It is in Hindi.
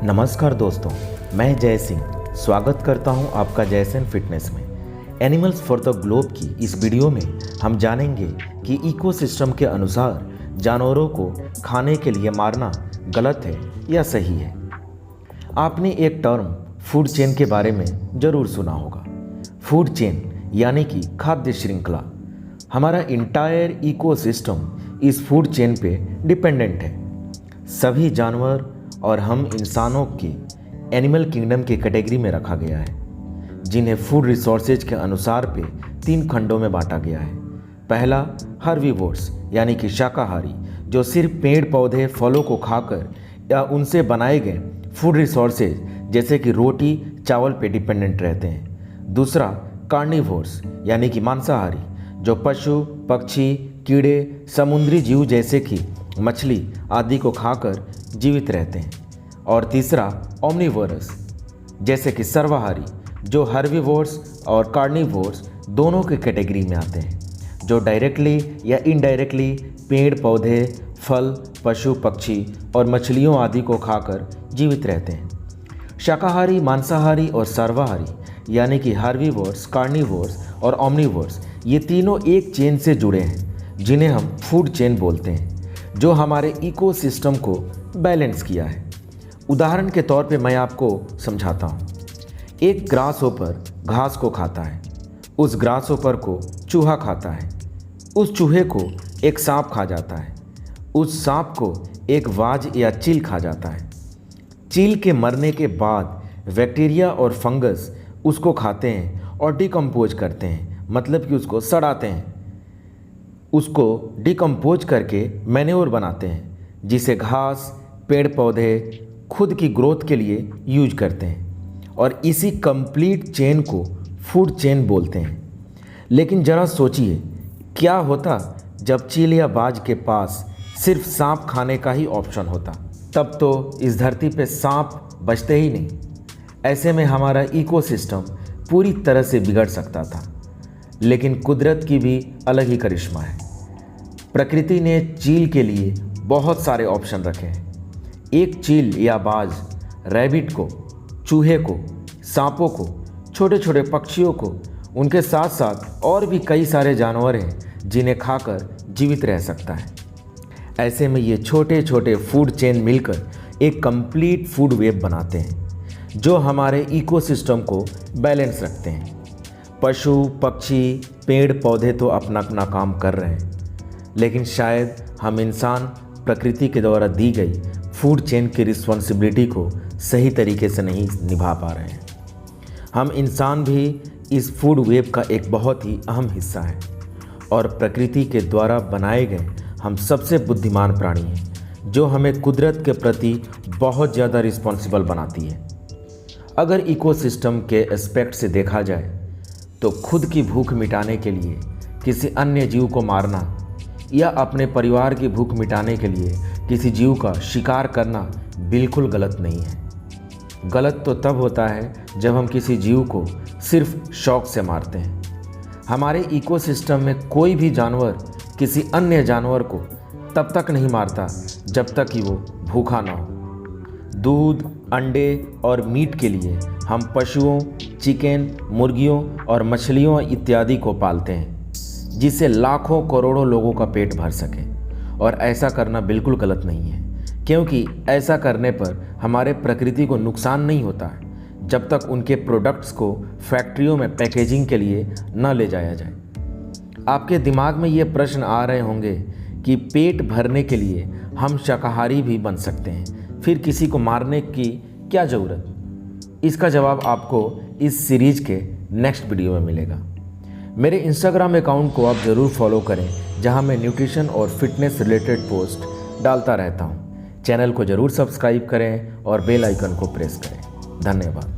नमस्कार दोस्तों, मैं जय सिंह स्वागत करता हूं आपका जयसेन फिटनेस में। एनिमल्स फॉर द ग्लोब की इस वीडियो में हम जानेंगे कि इकोसिस्टम के अनुसार जानवरों को खाने के लिए मारना गलत है या सही है। आपने एक टर्म फूड चेन के बारे में ज़रूर सुना होगा। फूड चेन यानी कि खाद्य श्रृंखला। हमारा इंटायर इकोसिस्टम इस फूड चेन पे डिपेंडेंट है। सभी जानवर और हम इंसानों की एनिमल किंगडम की कैटेगरी में रखा गया है, जिन्हें फूड रिसोर्सेज के अनुसार पे 3 खंडों में बांटा गया है। पहला हर्बीवोर्स यानी कि शाकाहारी, जो सिर्फ पेड़ पौधे फलों को खाकर या उनसे बनाए गए फूड रिसोर्सेज जैसे कि रोटी चावल पे डिपेंडेंट रहते हैं। दूसरा कार्निवोर्स यानी कि मांसाहारी, जो पशु पक्षी कीड़े समुद्री जीव जैसे कि मछली आदि को खाकर जीवित रहते हैं। और तीसरा ओमनिवोरस जैसे कि सर्वाहारी, जो हर्बीवोर्स और कार्निवोर्स दोनों के कैटेगरी में आते हैं, जो डायरेक्टली या इनडायरेक्टली पेड़ पौधे फल पशु पक्षी और मछलियों आदि को खाकर जीवित रहते हैं। शाकाहारी मांसाहारी और सर्वाहारी यानी कि हर्बीवोर्स कार्निवोर्स और ओमनिवोर्स, ये तीनों एक चेन से जुड़े हैं, जिन्हें हम फूड चेन बोलते हैं, जो हमारे इकोसिस्टम को बैलेंस किया है। उदाहरण के तौर पे मैं आपको समझाता हूँ। एक ग्रासहोपर घास को खाता है, उस ग्रासहोपर को चूहा खाता है, उस चूहे को एक सांप खा जाता है, उस सांप को एक वाज या चील खा जाता है। चील के मरने के बाद बैक्टीरिया और फंगस उसको खाते हैं और डिकम्पोज करते हैं, मतलब कि उसको सड़ाते हैं। उसको डिकम्पोज करके मैन्योर बनाते हैं, जिसे घास पेड़ पौधे खुद की ग्रोथ के लिए यूज करते हैं, और इसी कंप्लीट चेन को फूड चेन बोलते हैं। लेकिन ज़रा सोचिए, क्या होता जब चील या बाज के पास सिर्फ सांप खाने का ही ऑप्शन होता? तब तो इस धरती पे सांप बचते ही नहीं। ऐसे में हमारा इकोसिस्टम पूरी तरह से बिगड़ सकता था। लेकिन कुदरत की भी अलग ही करिश्मा है। प्रकृति ने चील के लिए बहुत सारे ऑप्शन रखे हैं। एक चील या बाज रैबिट को, चूहे को, सांपों को, छोटे छोटे पक्षियों को, उनके साथ साथ और भी कई सारे जानवर हैं जिन्हें खाकर जीवित रह सकता है। ऐसे में ये छोटे छोटे फूड चेन मिलकर एक कंप्लीट फूड वेब बनाते हैं, जो हमारे इकोसिस्टम को बैलेंस रखते हैं। पशु पक्षी पेड़ पौधे तो अपना अपना काम कर रहे हैं, लेकिन शायद हम इंसान प्रकृति के द्वारा दी गई फूड चेन की रिस्पॉन्सिबिलिटी को सही तरीके से नहीं निभा पा रहे हैं। हम इंसान भी इस फूड वेब का एक बहुत ही अहम हिस्सा हैं, और प्रकृति के द्वारा बनाए गए हम सबसे बुद्धिमान प्राणी हैं, जो हमें कुदरत के प्रति बहुत ज़्यादा रिस्पॉन्सिबल बनाती है। अगर इकोसिस्टम के एस्पेक्ट से देखा जाए तो खुद की भूख मिटाने के लिए किसी अन्य जीव को मारना या अपने परिवार की भूख मिटाने के लिए किसी जीव का शिकार करना बिल्कुल गलत नहीं है। गलत तो तब होता है जब हम किसी जीव को सिर्फ शौक से मारते हैं। हमारे इकोसिस्टम में कोई भी जानवर किसी अन्य जानवर को तब तक नहीं मारता जब तक कि वो भूखा ना हो। दूध अंडे और मीट के लिए हम पशुओं चिकन मुर्गियों और मछलियों इत्यादि को पालते हैं, जिससे लाखों करोड़ों लोगों का पेट भर सके। और ऐसा करना बिल्कुल गलत नहीं है, क्योंकि ऐसा करने पर हमारे प्रकृति को नुकसान नहीं होता है, जब तक उनके प्रोडक्ट्स को फैक्ट्रियों में पैकेजिंग के लिए न ले जाया जाए। आपके दिमाग में ये प्रश्न आ रहे होंगे कि पेट भरने के लिए हम शाकाहारी भी बन सकते हैं, फिर किसी को मारने की क्या ज़रूरत? इसका जवाब आपको इस सीरीज के नेक्स्ट वीडियो में मिलेगा। मेरे इंस्टाग्राम अकाउंट को आप ज़रूर फॉलो करें, जहां मैं न्यूट्रिशन और फिटनेस रिलेटेड पोस्ट डालता रहता हूं। चैनल को ज़रूर सब्सक्राइब करें और बेल आइकन को प्रेस करें। धन्यवाद।